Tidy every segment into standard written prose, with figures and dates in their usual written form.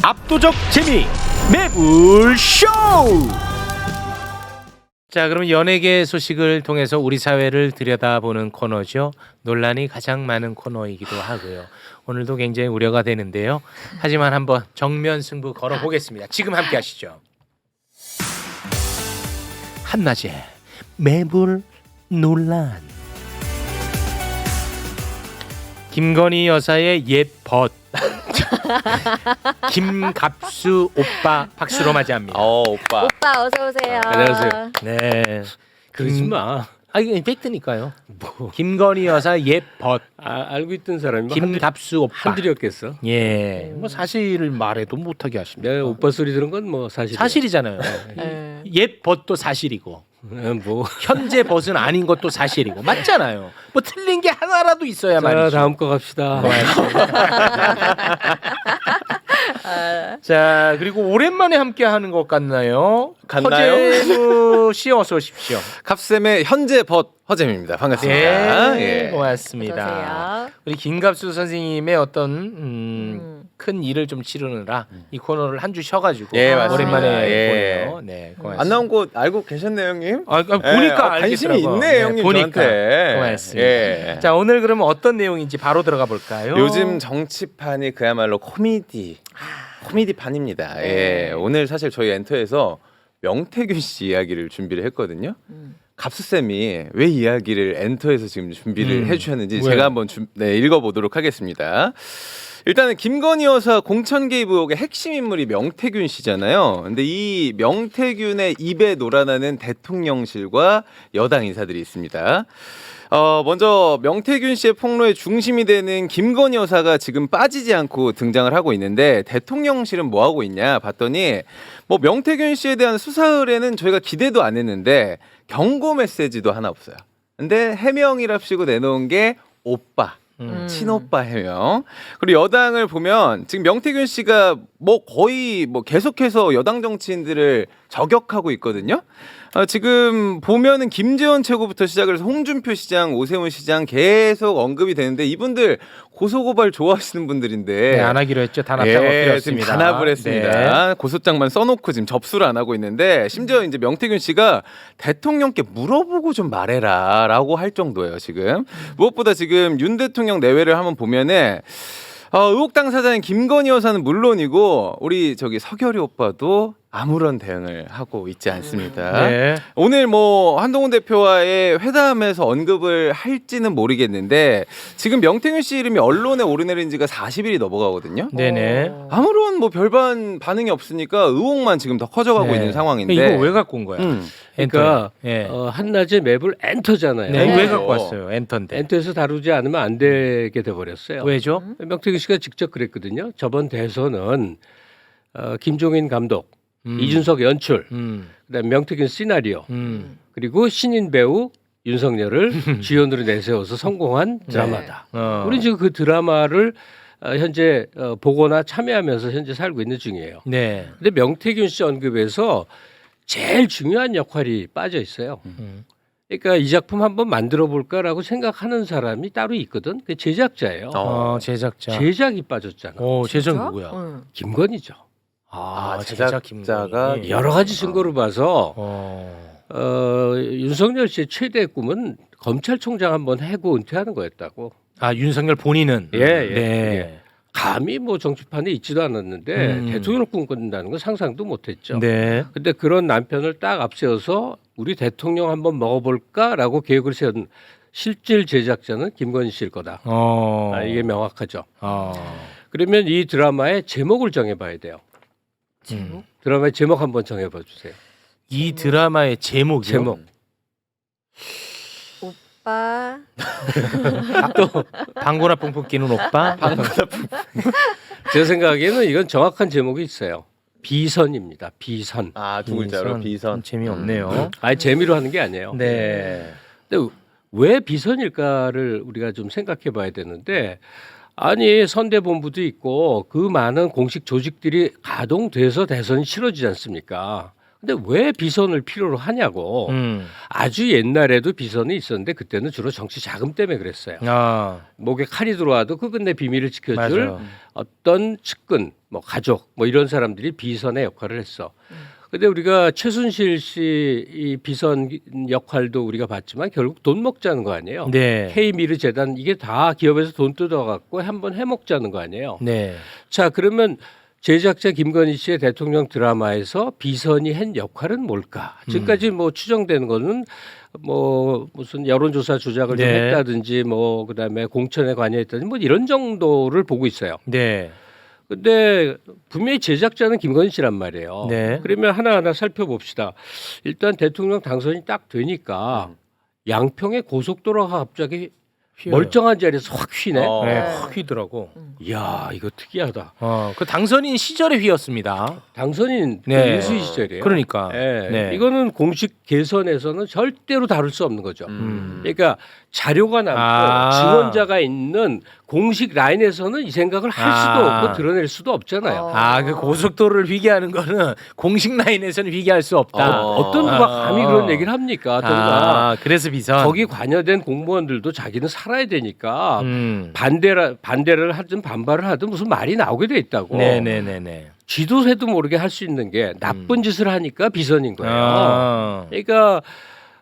압도적 재미 매불쇼. 자, 그럼 연예계 소식을 통해서 우리 사회를 들여다보는 코너죠. 논란이 가장 많은 코너이기도 하고요. 오늘도 굉장히 우려가 되는데요. 하지만 한번 정면 승부 걸어보겠습니다. 지금 함께 하시죠. 한낮에 매불 논란. 김건희 여사의 옛 벗 김갑수 오빠 박수로 맞이합니다. 오빠. 오빠 어서 오세요. 안녕하세요. 네. 그러지 마. 아, 이게 팩트니까요. 뭐 김건희 여사 옛 벗 알고 있던 사람이 뭐 김갑수 오빠. 한둘이었겠어. 예. 뭐 사실을 말해도 못하게 하십니다. 내가 오빠 소리 들은 건 뭐 사실이잖아요. 옛 벗도 사실이고 뭐. 현재 벗은 아닌 것도 사실이고 맞잖아요. 뭐 틀린 게 하나라도 있어야 자, 말이죠. 다음 거 갑시다. 자, 그리고 오랜만에 함께 하는 것 같나요? 같나요? 허재무 씨 어서 오십시오. 갑쌤의 현재 벗 허잼입니다. 반갑습니다. 네, 예. 고맙습니다. 어서오세요. 우리 김갑수 선생님의 어떤 큰 일을 좀 치르느라 이 코너를 한 주 쉬어가지고 예, 맞습니다. 오랜만에 예. 보네요. 네, 고맙습니다. 안 나온 거 알고 계셨네요, 형님? 보니까 관심이 알겠더라고요. 있네, 형님 보니까. 저한테. 고맙습니다. 예. 자, 오늘 그러면 어떤 내용인지 바로 들어가 볼까요? 요즘 정치판이 그야말로 코미디판입니다. 예. 오늘 사실 저희 엔터에서 명태균 씨 이야기를 준비를 했거든요. 갑수쌤이 왜 이야기를 엔터에서 지금 준비를 해주셨는지 왜요? 제가 한번 읽어보도록 하겠습니다. 일단은 김건희 여사 공천 개입 의혹의 핵심 인물이 명태균 씨잖아요. 근데 이 명태균의 입에 놀아나는 대통령실과 여당 인사들이 있습니다. 먼저 명태균 씨의 폭로의 중심이 되는 김건희 여사가 지금 빠지지 않고 등장을 하고 있는데 대통령실은 뭐 하고 있냐 봤더니 뭐 명태균 씨에 대한 수사 의뢰는 저희가 기대도 안 했는데 경고 메시지도 하나 없어요. 근데 해명이랍시고 내놓은 게 오빠. 친오빠 해명. 그리고 여당을 보면 지금 명태균 씨가 뭐 거의 뭐 계속해서 여당 정치인들을 저격하고 있거든요. 지금 보면은 김재원 최고부터 시작을 해서 홍준표 시장, 오세훈 시장 계속 언급이 되는데 이분들 고소고발 좋아하시는 분들인데 네, 안 하기로 했죠. 단합장을 지금 드렸습니다. 단합을 했습니다. 네. 고소장만 써놓고 지금 접수를 안 하고 있는데 심지어 이제 명태균 씨가 대통령께 물어보고 좀 말해라라고 할 정도예요. 지금 무엇보다 지금 윤 대통령 내외를 한번 보면은 의혹 당사자인 김건희 여사는 물론이고 우리 저기 서결이 오빠도 아무런 대응을 하고 있지 않습니다. 네. 오늘 뭐 한동훈 대표와의 회담에서 언급을 할지는 모르겠는데 지금 명태균 씨 이름이 언론에 오르내린 지가 40일이 넘어가거든요. 네네. 아무런 뭐 별반 반응이 없으니까 의혹만 지금 더 커져가고 네. 있는 상황인데 이거 왜 갖고 온 거야? 그러니까 예. 한낮에 매불 엔터잖아요. 네, 네. 왜 갖고 왔어요? 엔터인데. 엔터에서 다루지 않으면 안 되게 돼버렸어요. 왜죠? 명태균 씨가 직접 그랬거든요. 저번 대선은 김종인 감독, 이준석 연출, 그다음에 명태균 시나리오, 그리고 신인 배우 윤석열을 주연으로 내세워서 성공한 드라마다. 우리 지금 그 드라마를 현재 보거나 참여하면서 현재 살고 있는 중이에요. 네. 근데 명태균 씨 언급에서 제일 중요한 역할이 빠져 있어요. 그러니까 이 작품 한번 만들어 볼까라고 생각하는 사람이 따로 있거든. 그 제작자예요. 제작자. 제작이 빠졌잖아. 제작 누구야? 김건희죠. 제작 제작자가 김건희. 여러 가지 증거를 봐서 윤석열 씨의 최대 꿈은 검찰총장 한번 해고 은퇴하는 거였다고. 윤석열 본인은. 예. 네. 감히 뭐 정치판에 있지도 않았는데 대통령을 꿈꾼다는 건 상상도 못했죠. 네. 근데 그런 남편을 딱 앞세워서 우리 대통령 한번 먹어볼까라고 계획을 세운 실질 제작자는 김건희 씨일 거다. 이게 명확하죠. 그러면 이 드라마의 제목을 정해봐야 돼요. 제목? 드라마의 제목 한번 정해봐 주세요. 이 드라마의 제목이요? 제목. 오빠. 방구나 뽕뽕 끼는 오빠? 제 생각에는 이건 정확한 제목이 있어요. 비선입니다. 비선. 두 글자로 비선. 재미없네요. 아니 재미로 하는 게 아니에요. 네. 근데 왜 비선일까를 우리가 좀 생각해 봐야 되는데 아니 선대본부도 있고 그 많은 공식 조직들이 가동돼서 대선이 치러지지 않습니까? 근데 왜 비선을 필요로 하냐고. 아주 옛날에도 비선이 있었는데 그때는 주로 정치 자금 때문에 그랬어요. 아, 목에 칼이 들어와도 그 끝내 비밀을 지켜줄 맞아요. 어떤 측근, 뭐 가족, 뭐 이런 사람들이 비선의 역할을 했어. 근데 우리가 최순실 씨 이 비선 역할도 우리가 봤지만 결국 돈 먹자는 거 아니에요. 네. K미르 재단 이게 다 기업에서 돈 뜯어갖고 한번 해먹자는 거 아니에요. 네. 자, 그러면 제작자 김건희 씨의 대통령 드라마에서 비선이 한 역할은 뭘까? 지금까지 뭐 추정되는 거는 뭐 무슨 여론조사 조작을 좀 네. 했다든지 뭐 그다음에 공천에 관여했다든지 뭐 이런 정도를 보고 있어요. 네. 근데 분명히 제작자는 김건희 씨란 말이에요. 네. 그러면 하나하나 살펴봅시다. 일단 대통령 당선이 딱 되니까 양평의 고속도로가 갑자기 휘어요. 멀쩡한 자리에서 확 휘네. 어. 네, 확 휘더라고. 이야, 이거 특이하다. 그 당선인 시절에 휘었습니다. 당선인 네. 인수위 시절이에요. 그러니까. 예. 네. 이거는 공식 개선에서는 절대로 다룰 수 없는 거죠. 그러니까 자료가 남고 아. 증언자가 있는 공식 라인에서는 이 생각을 할 수도 아. 없고 드러낼 수도 없잖아요. 그 고속도로를 휘게하는 거는 공식 라인에서는 휘게할 수 없다. 어떤 누가 감히 그런 얘기를 합니까? 더구나 그래서 비선. 거기 관여된 공무원들도 자기는 살아야 되니까 음. 반대를 하든 반발을 하든 무슨 말이 나오게 돼 있다고. 네네네네. 쥐도 새도 모르게 할 수 있는 게 나쁜 짓을 하니까 비선인 거예요. 아. 그러니까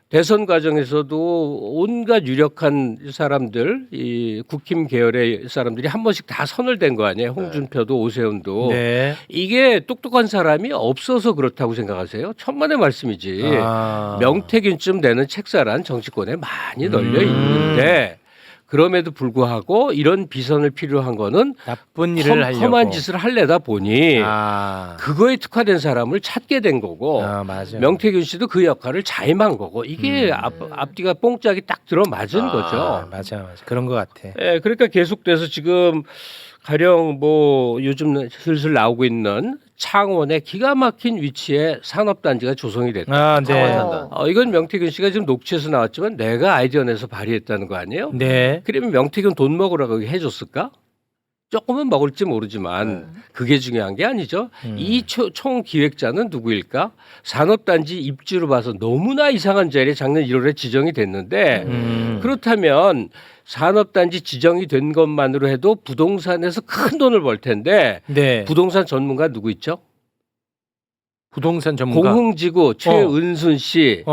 대선 과정에서도 온갖 유력한 사람들, 이 국힘 계열의 사람들이 한 번씩 다 선을된 거 아니에요. 홍준표도 오세훈도. 네. 이게 똑똑한 사람이 없어서 그렇다고 생각하세요? 천만의 말씀이지. 아. 명태균쯤 되는 책사란 정치권에 많이 널려 있는데 그럼에도 불구하고 이런 비선을 필요한 거는 나쁜 일을 하려고. 험한 짓을 하려다 보니 아. 그거에 특화된 사람을 찾게 된 거고 맞아. 명태균 씨도 그 역할을 자임한 거고 이게 앞뒤가 뽕짝이 딱 들어맞은 거죠. 맞아. 그런 것 같아. 예, 그러니까 계속돼서 지금 가령 뭐 요즘 슬슬 나오고 있는 창원의 기가 막힌 위치에 산업단지가 조성이 됐다. 아, 네. 창원 이건 명태균 씨가 지금 녹취에서 나왔지만 내가 아이디어 내서 발의했다는 거 아니에요? 네. 그러면 명태균 돈 먹으라고 해줬을까? 조금은 먹을지 모르지만 그게 중요한 게 아니죠. 이 총 기획자는 누구일까? 산업단지 입지로 봐서 너무나 이상한 자리에 작년 1월에 지정이 됐는데 그렇다면 산업단지 지정이 된 것만으로 해도 부동산에서 큰 돈을 벌 텐데 네. 부동산 전문가 누구 있죠? 부동산 전문가. 공흥지구 최은순 씨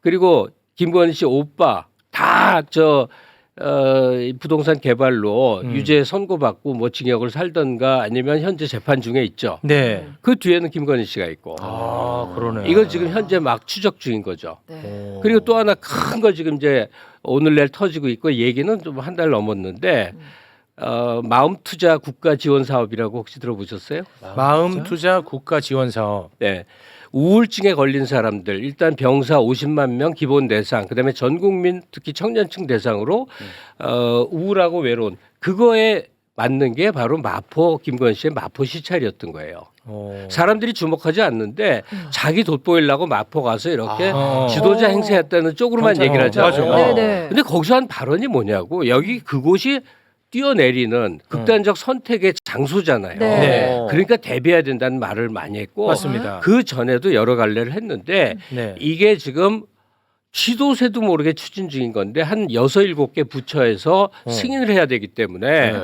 그리고 김건희 씨 오빠 다 이 부동산 개발로 유죄 선고받고 뭐 징역을 살던가 아니면 현재 재판 중에 있죠. 네. 그 뒤에는 김건희 씨가 있고. 그러네. 이걸 지금 현재 막 추적 중인 거죠. 네. 그리고 또 하나 큰 거 지금 이제 오늘 내일 터지고 있고 얘기는 좀 한 달 넘었는데 마음투자 국가 지원 사업이라고 혹시 들어보셨어요? 마음 투자 국가 지원 사업. 네. 우울증에 걸린 사람들 일단 병사 50만 명 기본 대상 그다음에 전 국민 특히 청년층 대상으로 우울하고 외로운 그거에 맞는 게 바로 마포 김건희 씨의 마포 시찰이었던 거예요. 사람들이 주목하지 않는데 자기 돋보이려고 마포 가서 이렇게 지도자 행세했다는 쪽으로만 경찰, 얘기를 하잖아요. 맞아요. 네네. 근데 거기서 한 발언이 뭐냐고 여기 그곳이 뛰어내리는 극단적 선택의 장소잖아요. 네. 그러니까 대비해야 된다는 말을 많이 했고 맞습니다. 그 전에도 여러 갈래를 했는데 네. 이게 지금 쥐도 새도 모르게 추진 중인 건데 한 6, 7개 부처에서 승인을 해야 되기 때문에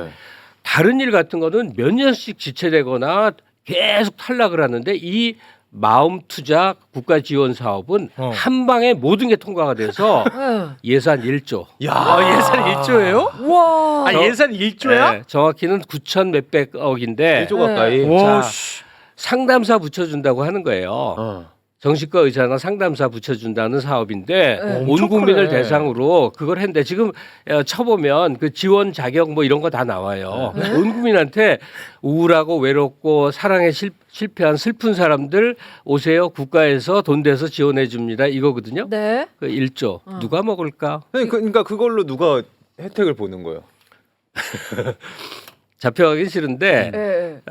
다른 일 같은 거는 몇 년씩 지체되거나 계속 탈락을 하는데 이 마음투자 국가 지원 사업은 한 방에 모든 게 통과가 돼서 예산 1조. 야, 예산 1조예요? 와. 예산 1조야? 네, 정확히는 9천 몇백 억인데 1조 가까이. 와, 자, 상담사 붙여준다고 하는 거예요. 정신과 의사나 상담사 붙여준다는 사업인데 네. 온 엄청 국민을 크네. 대상으로 그걸 했는데 지금 쳐보면 그 지원 자격 뭐 이런 거 다 나와요. 온 국민한테 우울하고 외롭고 사랑에 실패한 슬픈 사람들 오세요. 국가에서 돈 대서 지원해 줍니다. 이거거든요. 네. 그 1조 누가 먹을까? 그러니까 그걸로 누가 혜택을 보는 거예요? 잡혀가긴 싫은데 네.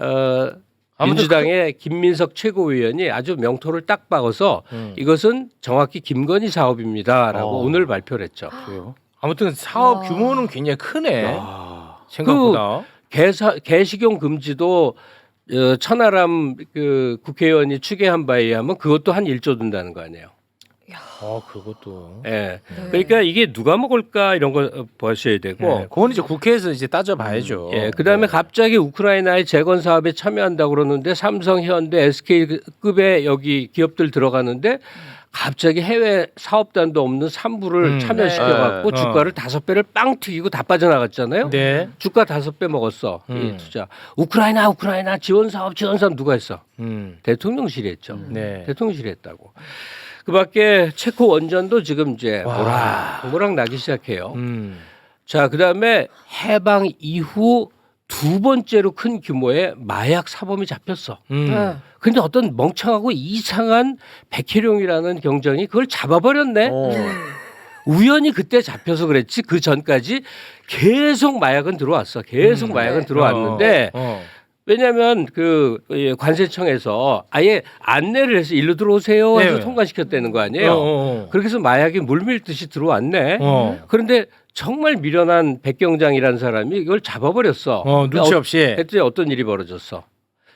민주당의 김민석 최고위원이 아주 명토를 딱 박아서 이것은 정확히 김건희 사업입니다라고 오늘 발표를 했죠. 그래요? 아무튼 사업 와. 규모는 굉장히 크네. 아. 생각보다. 개식용 금지도 천하람 그 국회의원이 추계한 바에 의하면 그것도 한 1조 든다는 거 아니에요. 그것도. 예. 네. 그러니까 이게 누가 먹을까 이런 거 보셔야 되고. 네, 그건 이제 국회에서 이제 따져봐야죠. 예, 그다음에 갑자기 우크라이나의 재건 사업에 참여한다고 그러는데 삼성, 현대, SK급의 여기 기업들 들어가는데 갑자기 해외 사업단도 없는 삼부를 참여시켜 갖고 네. 주가를 5배를 빵 튀기고 다 빠져나갔잖아요. 네. 주가 5배 먹었어. 이 투자. 우크라이나 지원 사업 누가 했어? 대통령실이 했죠. 네. 대통령실이 했다고. 그밖에 체코 원전도 지금 이제 모락 나기 시작해요. 자, 그다음에 해방 이후 두 번째로 큰 규모의 마약 사범이 잡혔어. 네. 근데 어떤 멍청하고 이상한 백혜룡이라는 경정이 그걸 잡아버렸네. 우연히 그때 잡혀서 그랬지 그 전까지 계속 마약은 들어왔어. 계속 마약은 네. 들어왔는데 왜냐하면 그 관세청에서 아예 안내를 해서 일로 들어오세요 해서 네. 통과시켰다는 거 아니에요. 그렇게 해서 마약이 물밀듯이 들어왔네. 그런데 정말 미련한 백경장이라는 사람이 이걸 잡아버렸어. 눈치 없이. 했더니 어떤 일이 벌어졌어.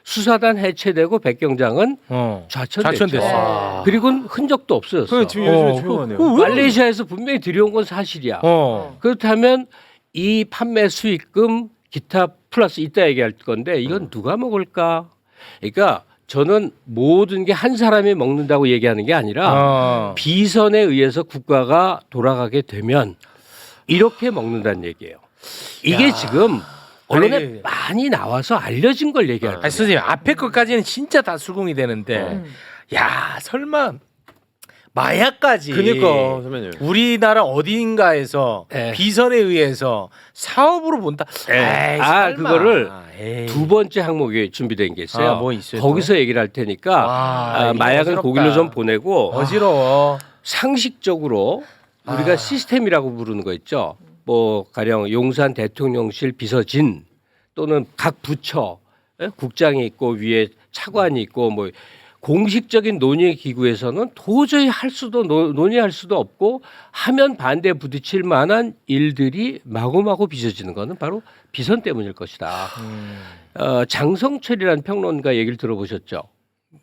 수사단 해체되고 백경장은 좌천됐죠. 좌천됐어. 그리고는 흔적도 없어졌어. 지금 요즘에 조용하네요. 말레이시아에서 분명히 들여온 건 사실이야. 그렇다면 이 판매 수익금 기타 플러스 이따 얘기할 건데 이건 누가 먹을까? 그러니까 저는 모든 게 한 사람이 먹는다고 얘기하는 게 아니라 비선에 의해서 국가가 돌아가게 되면 이렇게 먹는다는 얘기예요. 이게 지금 언론에 아니, 많이 나와서 알려진 걸 얘기할 거예요. 선생님 앞에 것까지는 진짜 다 수긍이 되는데 야 설마 마약까지 그니까 선배님. 우리나라 어딘가에서 네. 비선에 의해서 사업으로 본다. 네. 에이, 아, 설마. 그거를 에이. 두 번째 항목이 준비된 게 있어요. 뭐 있어요, 거기서 얘기를 할 테니까 와, 이거 마약은 어지럽다. 고길로 좀 보내고 어지러워. 상식적으로 우리가 시스템이라고 부르는 거 있죠. 뭐 가령 용산 대통령실 비서진 또는 각 부처 국장이 있고 위에 차관이 있고 뭐 공식적인 논의 기구에서는 도저히 할 수도 논의할 수도 없고 하면 반대에 부딪힐 만한 일들이 마구마구 빚어지는 것은 바로 비선 때문일 것이다. 장성철이라는 평론가 얘기를 들어보셨죠?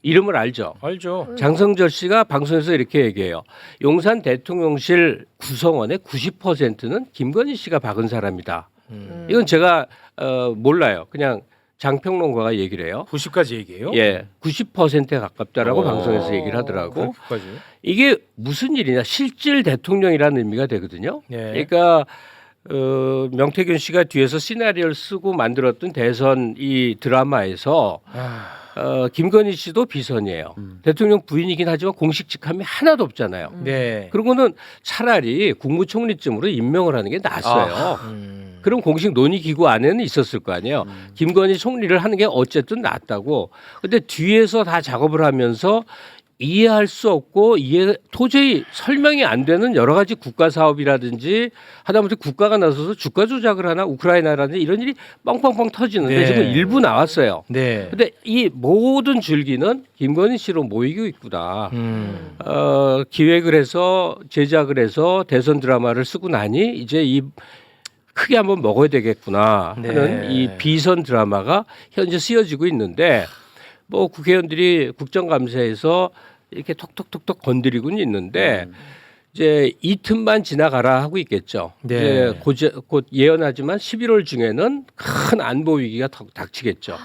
이름을 알죠? 알죠. 장성철 씨가 방송에서 이렇게 얘기해요. 용산 대통령실 구성원의 90%는 김건희 씨가 박은 사람이다. 이건 제가 몰라요. 그냥 장평론가가 얘기를 해요. 90까지 얘기해요? 예, 90%에 가깝다라고 방송에서 얘기를 하더라고. 그렇게까지? 이게 무슨 일이냐? 실질 대통령이라는 의미가 되거든요. 네. 그러니까 명태균 씨가 뒤에서 시나리오를 쓰고 만들었던 대선 이 드라마에서 김건희 씨도 비선이에요. 대통령 부인이긴 하지만 공식 직함이 하나도 없잖아요. 네. 그러고는 차라리 국무총리쯤으로 임명을 하는 게 낫어요. 그럼 공식 논의 기구 안에는 있었을 거 아니에요. 김건희 총리를 하는 게 어쨌든 낫다고. 근데 뒤에서 다 작업을 하면서 이해할 수 없고 도저히 설명이 안 되는 여러 가지 국가 사업이라든지 하다못해 국가가 나서서 주가 조작을 하나 우크라이나라든지 이런 일이 뻥뻥뻥 터지는데 네. 지금 일부 나왔어요. 네. 근데 이 모든 줄기는 김건희 씨로 모이고 있구나. 기획을 해서 제작을 해서 대선 드라마를 쓰고 나니 이제 이 크게 한번 먹어야 되겠구나 하는 네. 이 비선 드라마가 현재 쓰여지고 있는데 뭐 국회의원들이 국정감사에서 이렇게 톡톡톡톡 건드리고는 있는데 이제 이 틈만 지나가라 하고 있겠죠. 네. 이제 곧 예언하지만 11월 중에는 큰 안보 위기가 닥치겠죠.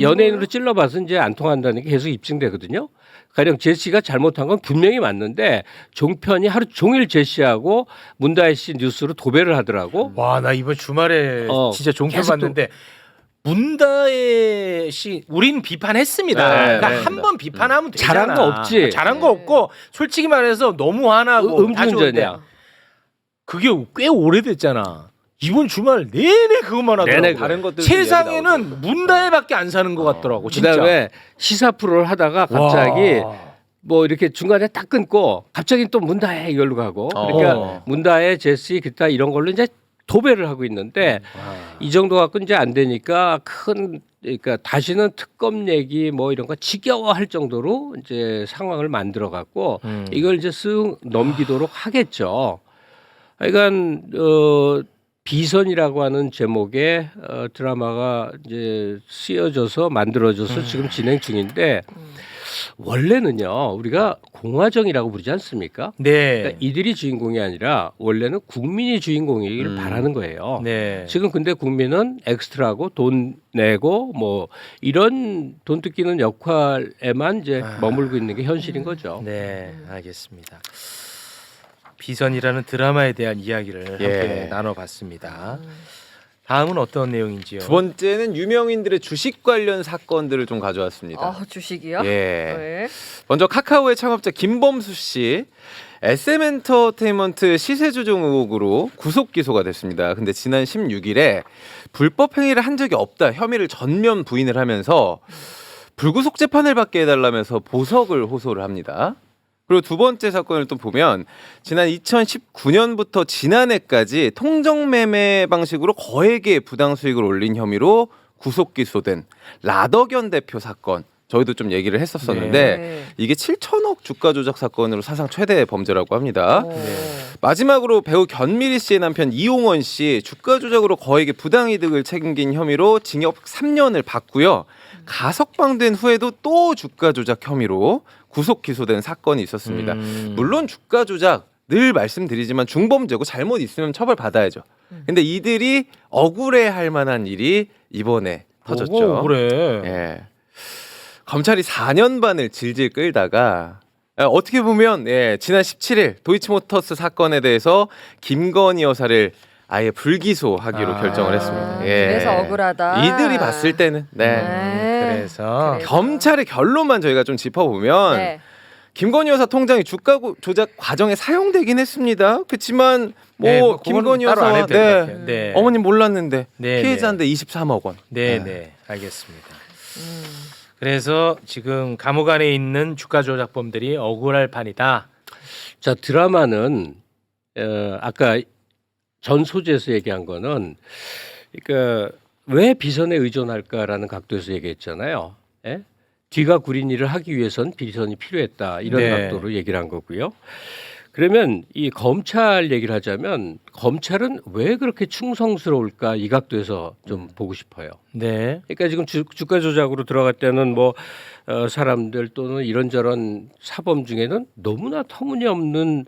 연예인으로 찔러봐서 이제 안 통한다는 게 계속 입증되거든요. 가령 제시가 잘못한 건 분명히 맞는데 종편이 하루 종일 제시하고 문다혜 씨 뉴스로 도배를 하더라고. 와, 나 이번 주말에 진짜 종편 계속 봤는데 문다혜 씨 우린 비판했습니다. 네, 그러니까 네, 한 번 비판하면 되잖아. 잘한 거 없지. 잘한 거 없고 솔직히 말해서 너무 화나고 다 좋은데 음주운전이야. 그게 꽤 오래됐잖아. 이번 주말 내내 그것만 하더라고. 내내 다른 것들 세상에는 문다혜밖에 안 사는 것 같더라고. 진짜. 그다음에 시사 프로를 하다가 갑자기 와. 뭐 이렇게 중간에 딱 끊고 갑자기 또 문다혜 이걸로 가고 그러니까 문다혜 제시 기타 이런 걸로 이제 도배를 하고 있는데 이 정도 갖고 이제 안 되니까 그러니까 다시는 특검 얘기 뭐 이런 거 지겨워할 정도로 이제 상황을 만들어 갖고 이걸 이제 쓱 넘기도록 하겠죠. 그러니까 비선이라고 하는 제목의 드라마가 이제 쓰여져서 만들어져서 지금 진행 중인데 원래는요 우리가 공화정이라고 부르지 않습니까? 네. 그러니까 이들이 주인공이 아니라 원래는 국민이 주인공이길 바라는 거예요. 네. 지금 근데 국민은 엑스트라고 돈 내고 뭐 이런 돈 뜯기는 역할에만 이제 머물고 있는 게 현실인 거죠. 네, 알겠습니다. 비선이라는 드라마에 대한 이야기를 예. 함께 나눠봤습니다. 다음은 어떤 내용인지요? 두 번째는 유명인들의 주식 관련 사건들을 좀 가져왔습니다. 주식이요? 예. 네. 먼저 카카오의 창업자 김범수 씨 SM엔터테인먼트 시세 조정 의혹으로 구속 기소가 됐습니다. 근데 지난 16일에 불법 행위를 한 적이 없다 혐의를 전면 부인을 하면서 불구속 재판을 받게 해달라면서 보석을 호소를 합니다. 그리고 두 번째 사건을 또 보면 지난 2019년부터 지난해까지 통정매매 방식으로 거액의 부당 수익을 올린 혐의로 구속 기소된 라더견 대표 사건 저희도 좀 얘기를 했었었는데 네. 이게 7천억 주가 조작 사건으로 사상 최대 범죄라고 합니다. 오. 마지막으로 배우 견미리 씨의 남편 이용원 씨 주가 조작으로 거액의 부당 이득을 책임진 혐의로 징역 3년을 받고요. 가석방된 후에도 또 주가 조작 혐의로 구속 기소된 사건이 있었습니다. 물론 주가 조작 늘 말씀드리지만 중범죄고 잘못 있으면 처벌 받아야죠. 근데 이들이 억울해할 만한 일이 이번에 터졌죠. 그래. 예. 검찰이 4년 반을 질질 끌다가 어떻게 보면 지난 17일 도이치모터스 사건에 대해서 김건희 여사를 아예 불기소하기로 결정을 했습니다. 예. 그래서 억울하다. 이들이 봤을 때는 그래서 검찰의 결론만 저희가 좀 짚어보면 네. 김건희 여사 통장이 주가 조작 과정에 사용되긴 했습니다. 그렇지만 뭐 네, 뭐 그거는 김건희 따로 안 여사 해도 될것 같아요. 네. 어머님 몰랐는데 네, 피해자인데 23억 원. 네, 네, 알겠습니다. 그래서 지금 감옥 안에 있는 주가 조작범들이 억울할 판이다. 자 드라마는 아까 전 소재에서 얘기한 거는 그러니까 왜 비선에 의존할까라는 각도에서 얘기했잖아요. 예? 뒤가 구린 일을 하기 위해선 비선이 필요했다 이런 네. 각도로 얘기를 한 거고요. 그러면 이 검찰 얘기를 하자면 검찰은 왜 그렇게 충성스러울까 이 각도에서 좀 보고 싶어요. 네. 그러니까 지금 주가 조작으로 들어갈 때는 뭐 사람들 또는 이런저런 사범 중에는 너무나 터무니없는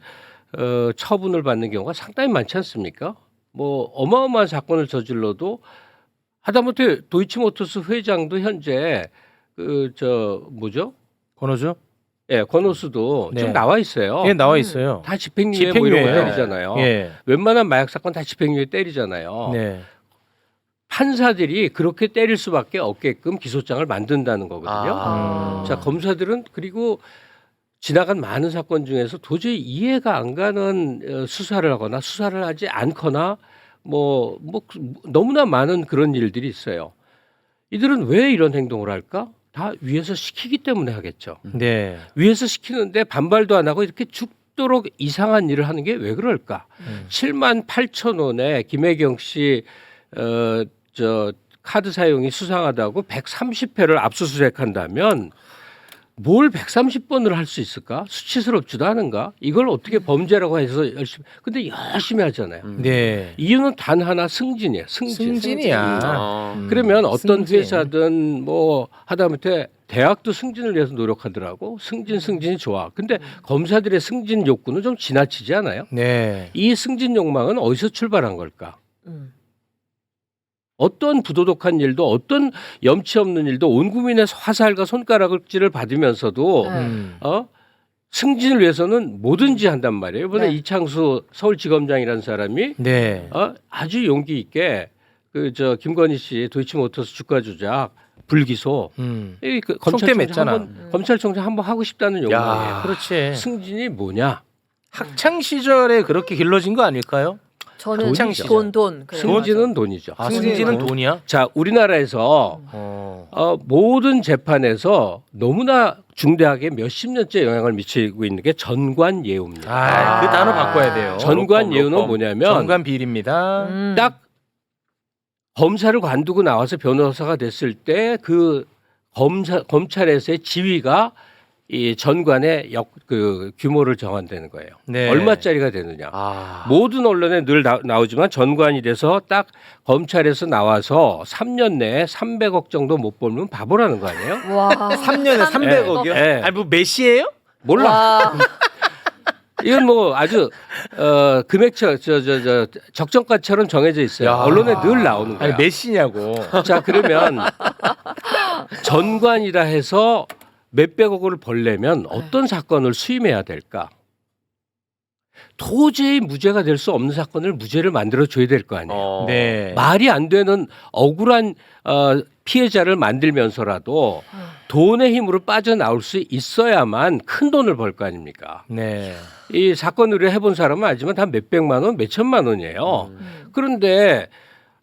처분을 받는 경우가 상당히 많지 않습니까? 뭐 어마어마한 사건을 저질러도 하다못해 도이치모터스 회장도 현재 권호주? 예, 권오수도 네. 지금 나와 있어요. 예, 나와 있어요. 다 집행유예 뭐 이런 거 집행유예요. 때리잖아요. 예. 웬만한 마약 사건 다 집행유예 때리잖아요. 네. 판사들이 그렇게 때릴 수밖에 없게끔 기소장을 만든다는 거거든요. 자, 검사들은 그리고 지나간 많은 사건 중에서 도저히 이해가 안 가는 수사를 하거나 수사를 하지 않거나 뭐 너무나 많은 그런 일들이 있어요. 이들은 왜 이런 행동을 할까? 다 위에서 시키기 때문에 하겠죠. 네. 위에서 시키는데 반발도 안 하고 이렇게 죽도록 이상한 일을 하는 게 왜 그럴까? 7만 8천 원에 김혜경 씨 카드 사용이 수상하다고 130회를 압수수색한다면 뭘 130번을 할 수 있을까? 수치스럽지도 않은가? 이걸 어떻게 범죄라고 해서 열심히 근데 열심히 하잖아요. 네. 이유는 단 하나 승진이에요. 승진이야. 그러면 어떤 승진. 회사든 뭐 하다못해 대학도 승진을 위해서 노력하더라고. 승진이 좋아. 근데 검사들의 승진 욕구는 좀 지나치지 않아요? 네. 이 승진 욕망은 어디서 출발한 걸까? 어떤 부도덕한 일도 어떤 염치 없는 일도 온 국민의 화살과 손가락질을 받으면서도 승진을 위해서는 뭐든지 한단 말이에요. 이번에 네. 이창수 서울지검장이라는 사람이 네. 아주 용기 있게 김건희 씨 도이치모터스 주가 조작 불기소 총대 맸잖아. 검찰총장 한번 하고 싶다는 욕망이에요. 야. 그렇지. 승진이 뭐냐? 학창 시절에 그렇게 길러진 거 아닐까요? 저는 돈이죠. 돈. 그래요. 승진은 돈이죠. 승진은 돈이야? 자, 우리나라에서 모든 재판에서 너무나 중대하게 몇십 년째 영향을 미치고 있는 게 전관예우입니다. 그 단어 바꿔야 돼요. 전관예우는 뭐냐면 전관 비리입니다. 딱 검사를 관두고 나와서 변호사가 됐을 때 그 검찰에서의 지위가 이 전관의 그 규모를 정한다는 거예요. 네. 얼마짜리가 되느냐. 아. 모든 언론에 늘 나오지만 전관이 돼서 딱 검찰에서 나와서 3년 내에 300억 정도 못 벌면 바보라는 거 아니에요? 와. 3년에 300억이요? 네. 아니 뭐 메시예요? 몰라. 와. 이건 뭐 아주 금액 적정가처럼 정해져 있어요. 야. 언론에 늘 나오는 거야. 아니 메시냐고. 자 그러면 전관이라 해서 몇백억을 벌려면 어떤 사건을 수임해야 될까? 도저히 무죄가 될 수 없는 사건을 무죄를 만들어 줘야 될 거 아니에요. 네. 말이 안 되는 억울한 피해자를 만들면서라도 돈의 힘으로 빠져나올 수 있어야만 큰 돈을 벌 거 아닙니까? 네. 이 사건 의뢰 해본 사람은 알지만 다 몇백만 원, 몇천만 원이에요. 그런데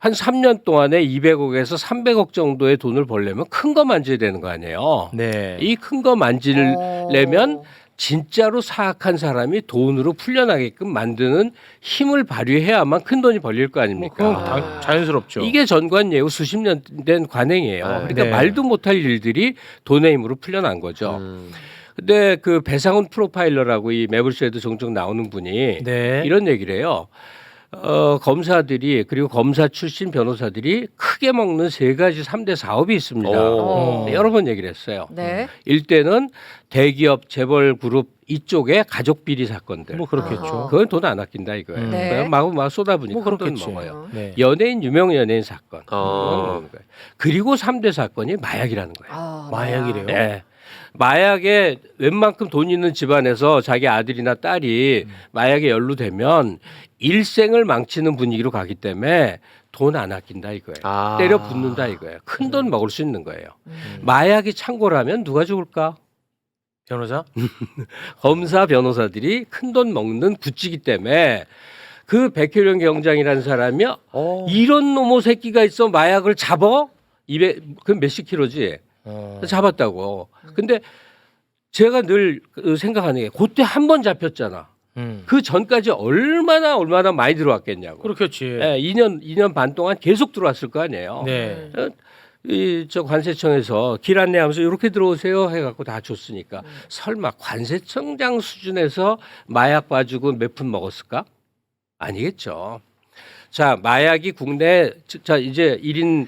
한 3년 동안에 200억에서 300억 정도의 돈을 벌려면 큰 거 만져야 되는 거 아니에요. 네. 이 큰 거 만지려면 진짜로 사악한 사람이 돈으로 풀려나게끔 만드는 힘을 발휘해야만 큰 돈이 벌릴 거 뭐 아닙니까? 그건 자연스럽죠. 이게 전관 예우 수십 년 된 관행이에요. 네. 그러니까 네. 말도 못할 일들이 돈의 힘으로 풀려난 거죠. 근데 그 배상훈 프로파일러라고 이 매불쇼에도 종종 나오는 분이 네. 이런 얘기를 해요. 검사들이 그리고 검사 출신 변호사들이 크게 먹는 세 가지 3대 사업이 있습니다. 오. 여러 번 얘기를 했어요. 네. 일대는 대기업 재벌 그룹 이쪽의 가족 비리 사건들. 뭐 그렇겠죠. 그건 돈 안 아낀다 이거예요. 네. 그냥 마구 쏟아부니 뭐 큰 돈 그렇겠지. 먹어요. 네. 연예인 유명 연예인 사건. 어. 그건 먹는 거예요. 그리고 3대 사건이 마약이라는 거예요. 아, 마약이래요. 네. 마약에 웬만큼 돈 있는 집안에서 자기 아들이나 딸이 마약에 연루되면 일생을 망치는 분위기로 가기 때문에 돈 안 아낀다 이거예요. 아. 때려 붓는다 이거예요. 큰 돈 먹을 수 있는 거예요. 마약이 창고라면 누가 죽을까? 변호사? 검사 변호사들이 큰 돈 먹는 구찌기 때문에 그 백효령 경장이라는 사람이 이런 놈의 새끼가 있어 마약을 잡어? 그 몇십 킬로지? 잡았다고. 근데 제가 늘 생각하는 게 그때 한 번 잡혔잖아. 그 전까지 얼마나 많이 들어왔겠냐고. 그렇겠지. 예, 2년 반 동안 계속 들어왔을 거 아니에요. 네. 저 관세청에서 길 안내하면서 이렇게 들어오세요 해갖고 다 줬으니까 설마 관세청장 수준에서 마약 봐주고 몇 푼 먹었을까? 아니겠죠. 자, 마약이 국내 자 이제 1인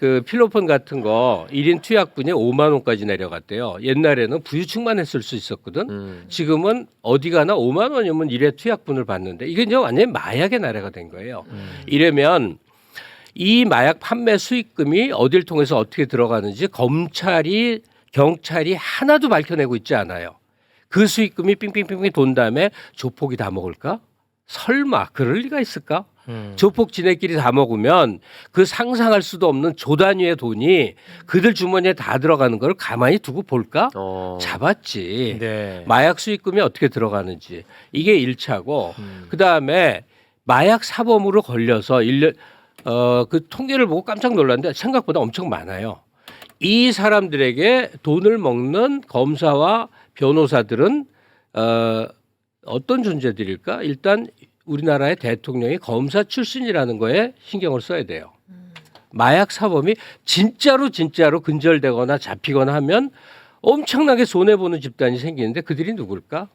그 필로폰 같은 거 1인 투약분이 5만 원까지 내려갔대요. 옛날에는 부유층만 했을 수 있었거든. 지금은 어디 가나 5만 원이면 1회 투약분을 받는데 이게 이제 완전히 마약의 나라가 된 거예요. 이러면 이 마약 판매 수익금이 어딜 통해서 어떻게 들어가는지 검찰이 경찰이 하나도 밝혀내고 있지 않아요. 그 수익금이 삥삥삥삥 돈 다음에 조폭이 다 먹을까? 설마 그럴 리가 있을까? 조폭 지네끼리 다 먹으면 그 상상할 수도 없는 조 단위의 돈이 그들 주머니에 다 들어가는 걸 가만히 두고 볼까? 잡았지. 네. 마약 수익금이 어떻게 들어가는지 이게 1차고 그다음에 마약 사범으로 걸려서 1년 그 통계를 보고 깜짝 놀랐는데 생각보다 엄청 많아요. 이 사람들에게 돈을 먹는 검사와 변호사들은 어떤 존재들일까? 일단 우리나라의 대통령이 검사 출신이라는 거에 신경을 써야 돼요. 마약 사범이 진짜로 근절되거나 잡히거나 하면 엄청나게 손해보는 집단이 생기는데 그들이 누굴까?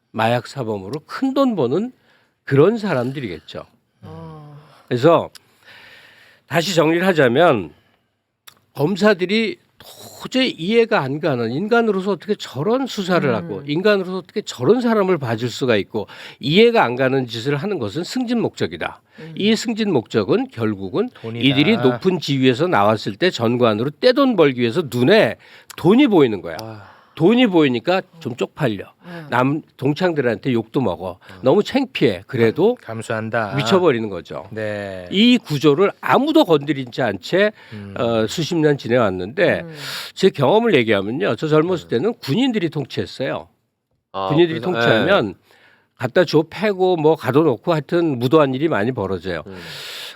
마약 사범으로 큰 돈 버는 그런 사람들이겠죠. 그래서 다시 정리를 하자면 검사들이 도저히 이해가 안 가는 인간으로서 어떻게 저런 수사를 하고 인간으로서 어떻게 저런 사람을 봐줄 수가 있고 이해가 안 가는 짓을 하는 것은 승진 목적이다. 이 승진 목적은 결국은 돈이다. 이들이 높은 지위에서 나왔을 때 전관으로 떼돈 벌기 위해서 눈에 돈이 보이는 거야. 돈이 보이니까 좀 쪽팔려. 남 동창들한테 욕도 먹어. 너무 창피해. 그래도 감수한다. 미쳐버리는 거죠. 네. 이 구조를 아무도 건드리지 않은 채 수십 년 지내왔는데 제 경험을 얘기하면요. 저 젊었을 때는 군인들이 통치했어요. 군인들이 통치하면 갖다 줘 패고 뭐 가둬놓고 하여튼 무도한 일이 많이 벌어져요.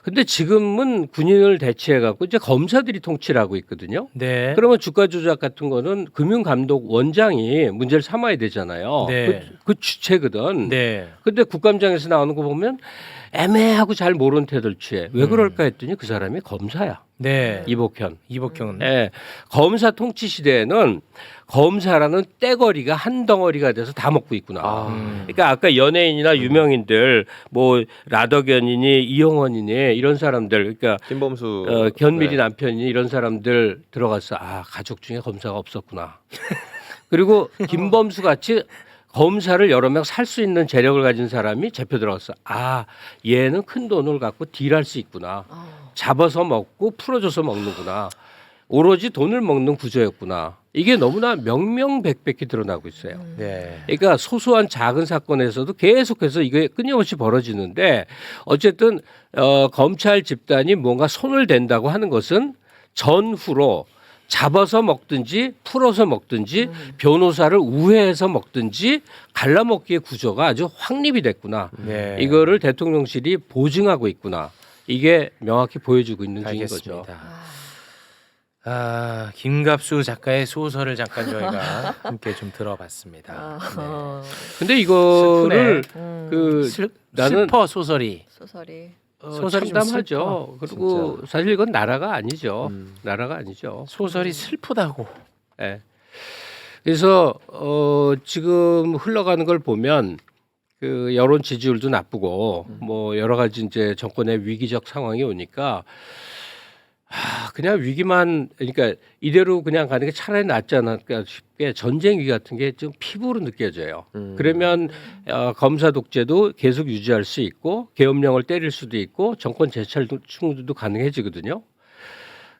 근데 지금은 군인을 대체해 갖고 이제 검사들이 통치를 하고 있거든요. 네. 그러면 주가 조작 같은 거는 금융감독 원장이 문제를 삼아야 되잖아요. 네. 그 주체거든. 네. 근데 국감장에서 나오는 거 보면 애매하고 잘 모르는 태도를 취해. 왜 그럴까 했더니 그 사람이 검사야. 네. 이복현. 이복형은 예, 검사 통치 시대에는 검사라는 떼거리가 한 덩어리가 돼서 다 먹고 있구나. 그러니까 아까 연예인이나 유명인들 뭐 라더견이니 이용원이니 이런 사람들, 그러니까 김범수 견밀이 네. 남편이 이런 사람들 들어가서 가족 중에 검사가 없었구나. 그리고 김범수 같이 검사를 여러 명 살 수 있는 재력을 가진 사람이 잡혀 들어갔어. 얘는 큰 돈을 갖고 딜할 수 있구나. 잡아서 먹고 풀어줘서 먹는구나. 오로지 돈을 먹는 구조였구나. 이게 너무나 명명백백히 드러나고 있어요. 네. 그러니까 소소한 작은 사건에서도 계속해서 이게 끊임없이 벌어지는데 어쨌든 검찰 집단이 뭔가 손을 댄다고 하는 것은 전후로 잡아서 먹든지 풀어서 먹든지 변호사를 우회해서 먹든지 갈라먹기의 구조가 아주 확립이 됐구나. 네. 이거를 대통령실이 보증하고 있구나. 이게 명확히 보여주고 있는 중인 거죠. 알겠습니다. 김갑수 작가의 소설을 잠깐 저희가 함께 좀 들어봤습니다. 근데 이거를 음. 그 나는 슬퍼 소설이. 소설이. 소설이 좀 참담하죠. 슬퍼, 그리고 사실 이건 나라가 아니죠. 나라가 아니죠. 소설이 슬프다고. 예. 그래서 지금 흘러가는 걸 보면 그 여론 지지율도 나쁘고 뭐 여러 가지 이제 정권의 위기적 상황이 오니까 그냥 위기만, 그러니까 이대로 그냥 가는 게 차라리 낫지 않을까 싶게 전쟁 위기 같은 게 좀 피부로 느껴져요. 그러면 검사 독재도 계속 유지할 수 있고 계엄령을 때릴 수도 있고 정권 재찰 충돌도 가능해지거든요.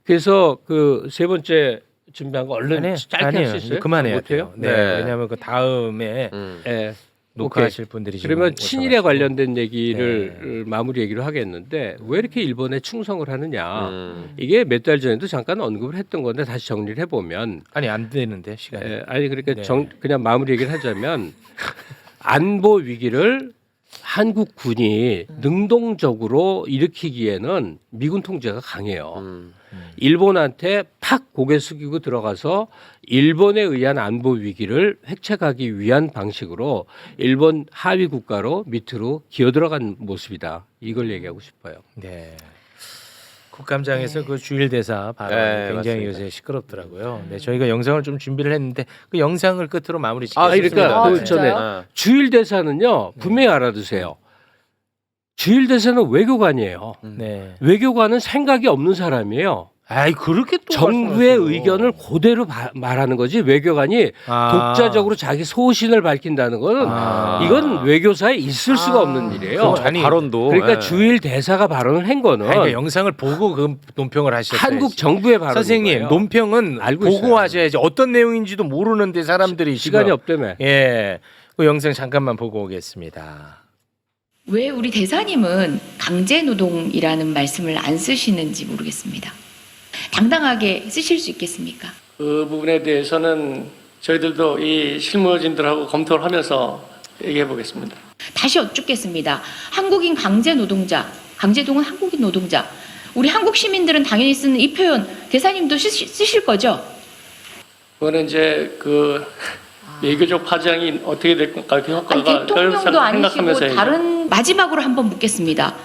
그래서 그 세 번째 준비한 거 얼른 짧게 할 수 있어요? 그만해야 못해요? 돼요. 네. 왜냐하면 그 다음에 예. 녹화하실 분들이 지금 그러면 친일에 오셔가지고. 관련된 얘기를 마무리 얘기를 하겠는데 왜 이렇게 일본에 충성을 하느냐. 이게 몇 달 전에도 잠깐 언급을 했던 건데 다시 정리를 해보면 아니 안 되는데 시간이. 아니 그러니까 네. 그냥 마무리 얘기를 하자면 안보 위기를 한국 군이 능동적으로 일으키기에는 미군 통제가 강해요. 일본한테 팍 고개 숙이고 들어가서 일본에 의한 안보 위기를 획책하기 위한 방식으로 일본 하위 국가로 밑으로 기어 들어간 모습이다. 이걸 얘기하고 싶어요. 네. 국감장에서 그 주일 대사 발언 네, 굉장히 맞습니다. 요새 시끄럽더라고요. 네, 저희가 영상을 좀 준비를 했는데 그 영상을 끝으로 마무리 아, 짓겠습니다. 그러니까 아, 그 진짜요? 전에 주일 대사는요 분명히 알아두세요. 주일 대사는 외교관이에요. 네. 외교관은 생각이 없는 사람이에요. 아이 그렇게 또 정부의 말씀하세요. 의견을 그대로 말하는 거지 외교관이 독자적으로 자기 소신을 밝힌다는 건 이건 외교사에 있을 수가 없는 일이에요. 그럼 아니, 발언도 그러니까 예. 주일 대사가 발언을 한 거는 그러니까 영상을 보고 그 논평을 하셨어요. 한국 정부의 발언. 선생님 논평은 알고 보고 있어요. 하셔야지. 어떤 내용인지도 모르는데 사람들이 시간이 지금. 없다며. 예, 그 영상 잠깐만 보고 오겠습니다. 왜 우리 대사님은 강제노동이라는 말씀을 안 쓰시는지 모르겠습니다. 당당하게 쓰실 수 있겠습니까? 그 부분에 대해서는 저희들도 이 실무진들하고 검토를 하면서 얘기해 보겠습니다. 다시 여쭙겠습니다. 한국인 강제노동자, 강제동은 한국인 노동자. 우리 한국 시민들은 당연히 쓰는 이 표현 대사님도 쓰실 거죠? 그거는 이제 그 외교적 파장이 어떻게 될 건가 그 아니, 효과가 대통령도 아니시고 생각하면서 해야죠. 다른 마지막으로 한번 묻겠습니다.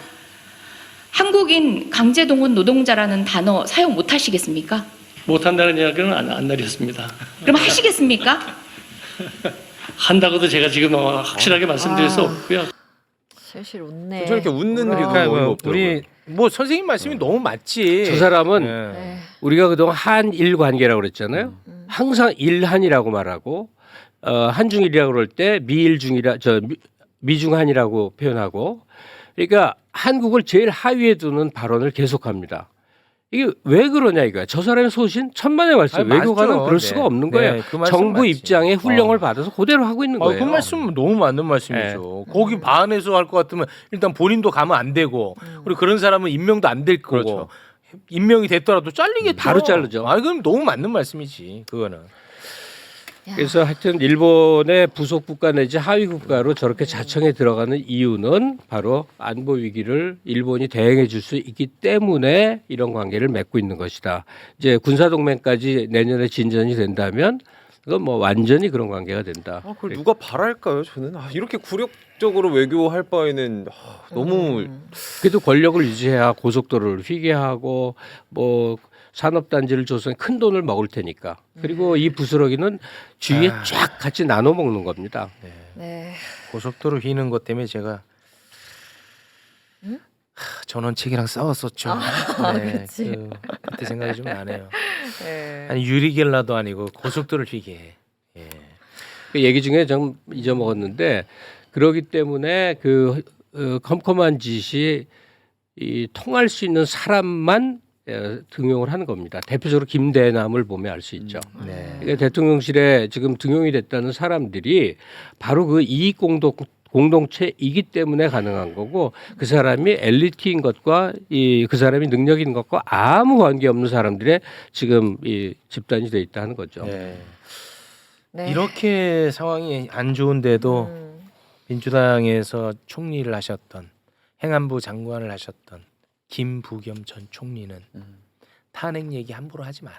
한국인 강제동원 노동자라는 단어 사용 못 하시겠습니까? 못한다는 이야기는 안 내렸습니다. 그럼 하시겠습니까? 한다고도 제가 지금 확실하게 말씀드릴 수 없고요. 실실 웃네. 저렇게 웃는 뭐라. 일이 그러니까 너무 뭐 없더라고요. 우리 뭐 선생님 말씀이 너무 맞지. 저 사람은 예. 네. 우리가 그동안 한일 관계라고 그랬잖아요. 항상 일한이라고 말하고 한중일이라고 그럴 때 미일중이라 미중한이라고 표현하고 그러니까 한국을 제일 하위에 두는 발언을 계속합니다. 이게 왜 그러냐 이거야. 저 사람의 소신 천만의 말씀. 아니, 외교관은 맞죠. 그럴 네. 수가 없는 네, 거예요. 그 말씀 정부 맞지. 입장에 훈령을 받아서 그대로 하고 있는 거예요. 그 말씀 너무 맞는 말씀이죠. 거기 반해서 할 것 같으면 일단 본인도 가면 안 되고 그리고 그런 사람은 임명도 안 될 거고 그렇죠. 임명이 됐더라도 잘리겠죠. 바로 자르죠. 아 그럼 너무 맞는 말씀이지. 그거는. 그래서 하여튼 일본의 부속 국가 내지 하위 국가로 저렇게 자청에 들어가는 이유는 바로 안보 위기를 일본이 대응해 줄 수 있기 때문에 이런 관계를 맺고 있는 것이다. 이제 군사 동맹까지 내년에 진전이 된다면 그건 뭐 완전히 그런 관계가 된다. 그걸 누가 바랄까요? 저는 이렇게 굴욕적으로 외교할 바에는 너무 그래도 권력을 유지해야 고속도로를 휘게 하고 뭐 산업단지를 조성해 큰 돈을 먹을 테니까. 그리고 이 부스러기는 주위에 쫙 같이 나눠 먹는 겁니다. 네. 고속도로 휘는 것 때문에 제가 전원책이랑 싸웠었죠. 그치. 그때 생각이 좀 나네요. 네. 아니 유리겔라도 아니고 고속도로를 휘게 해. 예. 그 얘기 중에 좀 잊어먹었는데 그러기 때문에 그 컴컴한 짓이 이 통할 수 있는 사람만 등용을 하는 겁니다. 대표적으로 김대남을 보면 알 수 있죠. 네. 그러니까 대통령실에 지금 등용이 됐다는 사람들이 바로 그 이익 공동체이기 때문에 가능한 거고 그 사람이 엘리트인 것과 그 사람이 능력인 것과 아무 관계 없는 사람들의 지금 이 집단이 돼 있다는 거죠. 네. 네. 이렇게 상황이 안 좋은데도 민주당에서 총리를 하셨던 행안부 장관을 하셨던 김부겸 전 총리는 탄핵 얘기 함부로 하지 마라.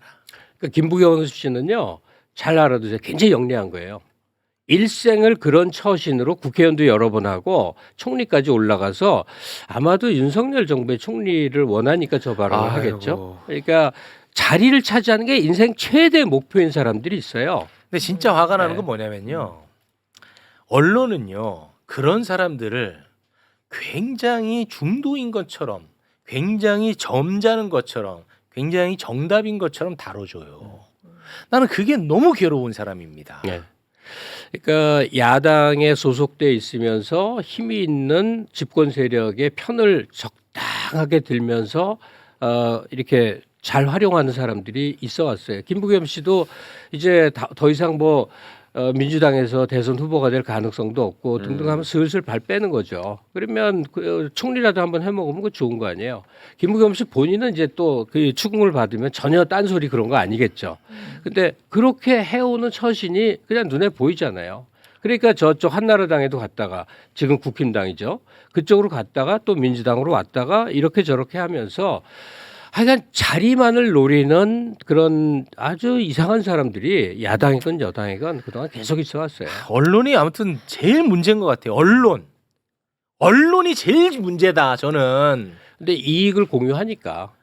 그러니까 김부겸 씨는요 잘 알아두세요. 굉장히 영리한 거예요. 일생을 그런 처신으로 국회의원도 여러 번 하고 총리까지 올라가서 아마도 윤석열 정부의 총리를 원하니까 저 발언을 하겠죠. 그러니까 자리를 차지하는 게 인생 최대 목표인 사람들이 있어요. 근데 진짜 화가 나는 네. 건 뭐냐면요. 언론은요. 그런 사람들을 굉장히 중도인 것처럼 굉장히 점잖은 것처럼 굉장히 정답인 것처럼 다뤄줘요. 나는 그게 너무 괴로운 사람입니다. 네. 그러니까 야당에 소속돼 있으면서 힘이 있는 집권 세력의 편을 적당하게 들면서 이렇게 잘 활용하는 사람들이 있어 왔어요. 김부겸 씨도 이제 더 이상 뭐 민주당에서 대선 후보가 될 가능성도 없고 등등 하면 슬슬 발 빼는 거죠. 그러면 그 총리라도 한번 해먹으면 그거 좋은 거 아니에요. 김부겸 씨 본인은 이제 또 그 추궁을 받으면 전혀 딴소리 그런 거 아니겠죠. 근데 그렇게 해오는 처신이 그냥 눈에 보이잖아요. 그러니까 저쪽 한나라당에도 갔다가 지금 국힘당이죠. 그쪽으로 갔다가 또 민주당으로 왔다가 이렇게 저렇게 하면서 하여간 자리만을 노리는 그런 아주 이상한 사람들이 야당이건 여당이건 그동안 계속 있어 왔어요. 언론이 아무튼 제일 문제인 것 같아요. 언론이 제일 문제다. 저는. 근데 이익을 공유하니까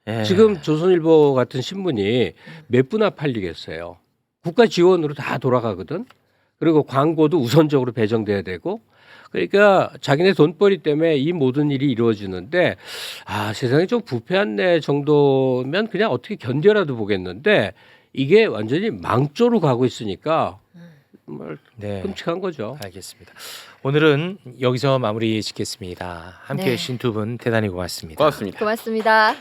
예. 지금 조선일보 같은 신문이 몇 분나 팔리겠어요. 국가 지원으로 다 돌아가거든. 그리고 광고도 우선적으로 배정돼야 되고 그러니까 자기네 돈벌이 때문에 이 모든 일이 이루어지는데 세상이 좀 부패한 정도면 그냥 어떻게 견뎌라도 보겠는데 이게 완전히 망조로 가고 있으니까 정말 네. 끔찍한 거죠. 알겠습니다. 오늘은 여기서 마무리 짓겠습니다. 함께해 네. 주신 두 분 대단히 고맙습니다. 고맙습니다. 고맙습니다.